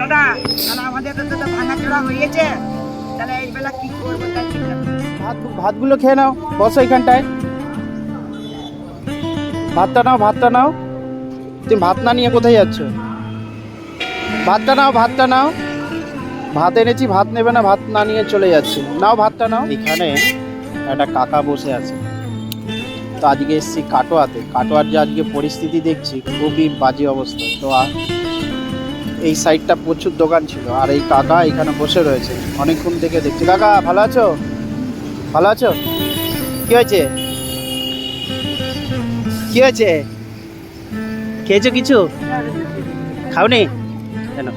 দাদা, তাহলে আমাদের তো ভাঙাচোরা হয়েছে, তাহলে এই বেলা কি করবো তাই চিন্তা করছি। ভাতগুলো খেয়ে নাও, বসো এখানটায়। ভাতটা নাও, ভাতটা নাও। তুমি ভাত না নিয়ে কোথায় যাচ্ছ? ভাতটা নাও, ভাতটা নাও। ভাত এনেছি, ভাত নেবে না, ভাত না নিয়ে চলে যাচ্ছে। নাও ভাতটা নাও। এখানে একটা কাকা বসে আছে। তো আজকে এসেছি কাটোয়াতে। কাটোয়ার যে আজকে পরিস্থিতি দেখছি খুবই বাজে অবস্থা। তো এই সাইডটা প্রচুর দোকান ছিল, আর এই কাকা এখানে বসে রয়েছে অনেকক্ষণ থেকে দেখছি। কাকা ভালো আছো? ভালো আছো? কি হয়েছে? কি হয়েছে? খেয়েছো কিছু? খাওনি কেন?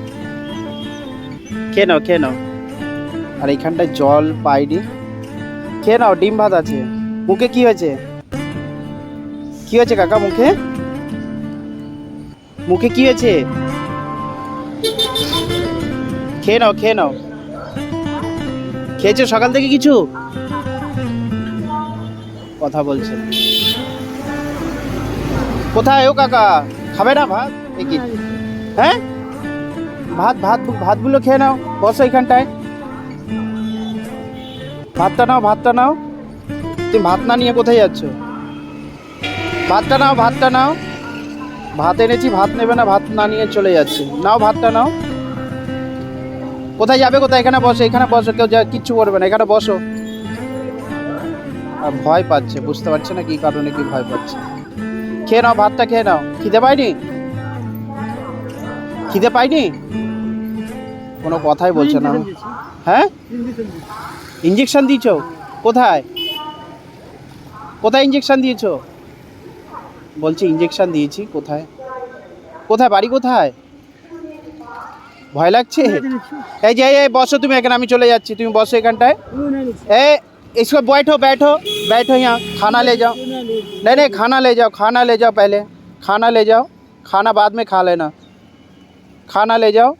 খেয়ে নাও, খেয়ে নাও। আর এইখানটায় জল পাইনি, খেয়ে নাও। ডিম ভাত আছে। মুখে কি হয়েছে? কি হয়েছে কাকা? মুখে মুখে কি হয়েছে? খেয়ে নাও, খেয়ে নাও। খেয়েছো সকাল থেকে কিছু? কথা বলছে। কোথায় ও কাকা? খাবে না ভাত? কি হ্যাঁ, ভাত ভাত ভাতগুলো খেয়ে নাও, বসো এখানটায়। ভাতটা নাও, ভাতটা নাও। তুমি ভাত না নিয়ে কোথায় যাচ্ছ? ভাতটা নাও, ভাতটা নাও। ভাত এনেছি, ভাত নেবে না, ভাত না নিয়ে চলে যাচ্ছে। নাও ভাতটা নাও। কোথায় যাবে? কোথায়? এখানে বসো, এখানে বসো। কেউ কিচ্ছু করবে না, এখানে বসো। আর ভয় পাচ্ছে, বুঝতে পারছে না কি কারণে কি ভয় পাচ্ছে। খেয়ে নাও, ভাতটা খেয়ে নাও। খিদে পাইনি? খিদে পাইনি? কোনো কথাই বলছে না। হ্যাঁ, ইঞ্জেকশন দিয়েছো? কোথায়? কোথায় ইঞ্জেকশন দিয়েছো? বলছি ইঞ্জেকশন দিয়েছি। কোথায়? কোথায়? বাড়ি কোথায়? ভয় লাগছে? এই যে এই বসো তুমি এখানে, আমি চলে যাচ্ছি। তুমি বসো এখানটায়। ए इसको बैठो, बैठो, बैठो यहाँ। खाना ले जाओ। नहीं नहीं, खाना ले जाओ, खाना ले जाओ। पहले खाना ले जाओ, खाना बाद में खा लेना। खाना ले जाओ,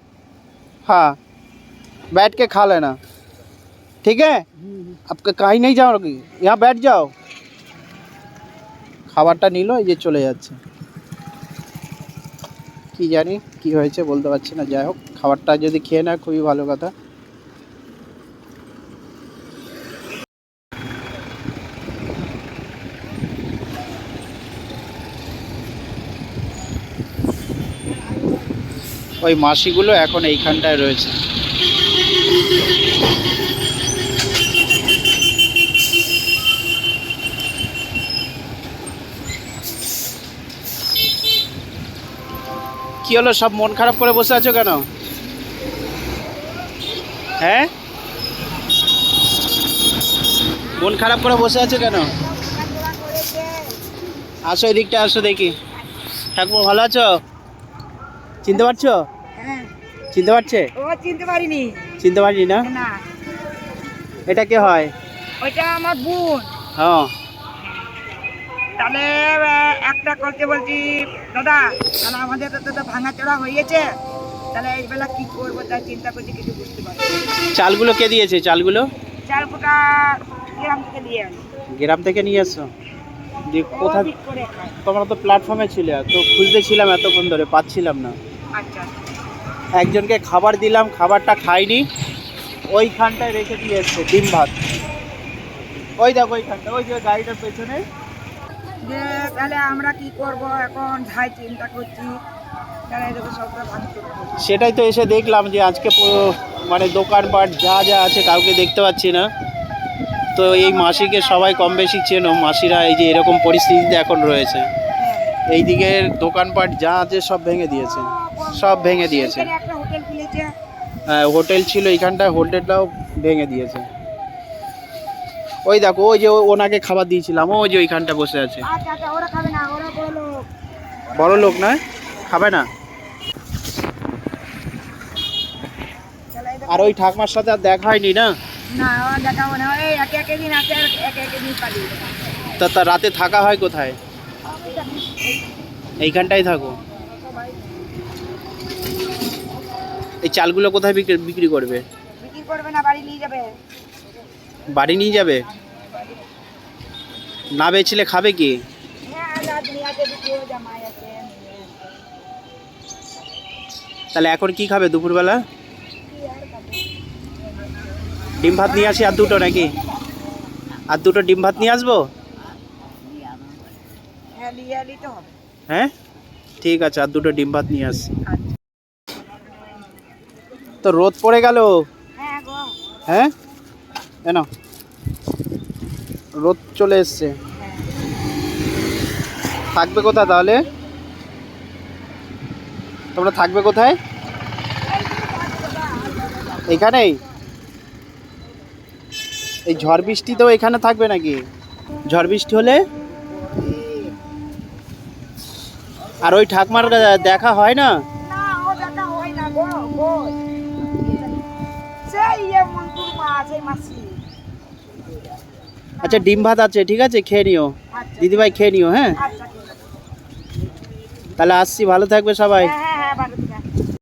हाँ, बैठ के खा लेना, ठीक है? अब कहीं नहीं जाओगी, यहाँ बैठ जाओ। খাবারটা নিল, এই যে চলে যাচ্ছে। কি জানি কি হয়েছে, বলতে পারছি না। যাই হোক, খাবারটা যদি খেয়ে নেয় খুবই ভালো কথা। ওই মাসিগুলো এখন এইখানটায় রয়েছে। কি হলো, সব মন খারাপ করে বসে আছো কেন? হ্যাঁ, মন খারাপ করে বসে আছো কেন? আসো এদিকটা, আসো দেখি। ঠাকুমা ভালো আছো? চিনতে পারছো? হ্যাঁ। চিনতে পারছে? ও চিনতে পারিনি। চিনতে পারিনি না? না, এটা কে হয়? ওইটা আমার বোন। হ্যাঁ। তাহলে একটা করতে বলছি দাদা, তাহলে আমাদের তো ভাঙাচোরা হয়েছে, তাহলে এই বেলা কি করবো তাই চিন্তা করছি, কিছু বুঝতে পারছি না। চালগুলো কে দিয়েছে? চালগুলো চাল কোটা গ্রাম থেকে দিয়ে আনি। গ্রাম থেকে নিয়ে এসছো? দিয়ে ও কোথায়? ঠিক করে খায়। তোমরা তো প্ল্যাটফর্মে ছিলে, তো খুঁজতে ছিলাম এতক্ষণ ধরে, পাচ্ছিলাম না। আচ্ছা, একজনকে খাবার দিলাম, খাবারটা খাইনি, ওইখানটায় রেখে দিয়ে এসছে ডিম ভাত। ওই দেখো ওইখানটা, ওই যে গাড়িটার পেছনে। যে তাহলে আমরা কি করব এখন, যাই চিন্তা করছি, তাহলে এদিকে সবটা ভাঙচুরা করছি। সেটাই তো এসে দেখলাম যে আজকে পুরো মানে দোকানপাট যা যা আছে কাউকে দেখতে পাচ্ছি না। তো এই মাসিকে সবাই কম বেশি চেনো, মাসিরা এই যে এরকম পরিস্থিতিতে এখন রয়েছে। এই দিকের দোকানপাট যা আছে সব ভেঙে দিয়েছে, সব ভেঙে দিয়েছে। এখানে একটা হোটেল খুলেছে। হ্যাঁ, হোটেল ছিল এইখানটায়, হোটেলটাও ভেঙে দিয়েছে। ওই দেখো, ওই যে ওনাকে খাবার দিয়েছিলাম, ওই যে ওইখানটা বসে আছে। আচ্ছা আচ্ছা, ওরা খাবে না, ওরা বড় লোক। বড় লোক নয়, খাবে না। তাহলে এই দেখো। আর ওই ঠাকুমার সাথে আর দেখা হয়নি না? না, ওরা দেখাবো না, এই একে একে দিন আছে, আর একে একে দিন পালিয়ে যাবে। তা রাতে থাকা হয় কোথায়? এইখানটাই থাকো। এই চালগুলো কোথায় বিক্রি করবে? বিক্রি করবে না, বাড়ি নিয়ে যাবে। বাড়ি নিয়ে যাবে? না বেচলে খাবে কি? হ্যাঁ, রাত নিয়ে আছে, দুটো জামাই আছে। তাহলে এখন কি খাবে দুপুরবেলা? ডিম ভাত নিয়ে আসি আর দুটো নাকি? আর দুটো ডিম ভাত নিয়ে আসবো? হ্যাঁ নিয়ে নিতে হবে। হ্যাঁ ঠিক আছে, আর দুটো ডিম ভাত নিয়ে আসি। আচ্ছা। তো রোদ পড়ে গেল। হ্যাঁ গো। হ্যাঁ কেন? রোদ চলে এসছে। হ্যাঁ। থাকবে কোথায় তাহলে? তোমরা থাকবে কোথায়? এখানেই? এই ঝড় বৃষ্টিতেও এখানে থাকবে নাকি? ঝড় বৃষ্টি হলে? আর ওই ঠাকমার দেখা হয় না? না ও দেখা হয় না গো গো। সেই মন্টুর মা সেই মাসি। আচ্ছা ডিম ভাত আছে, ঠিক আছে খেয়ে নিও। আচ্ছা। দিদিভাই খেয়ে নিও। হ্যাঁ আচ্ছা ঠিক আছে। তাহলে আসছি, ভালো থাকবে সবাই। হ্যাঁ হ্যাঁ হ্যাঁ ভালো।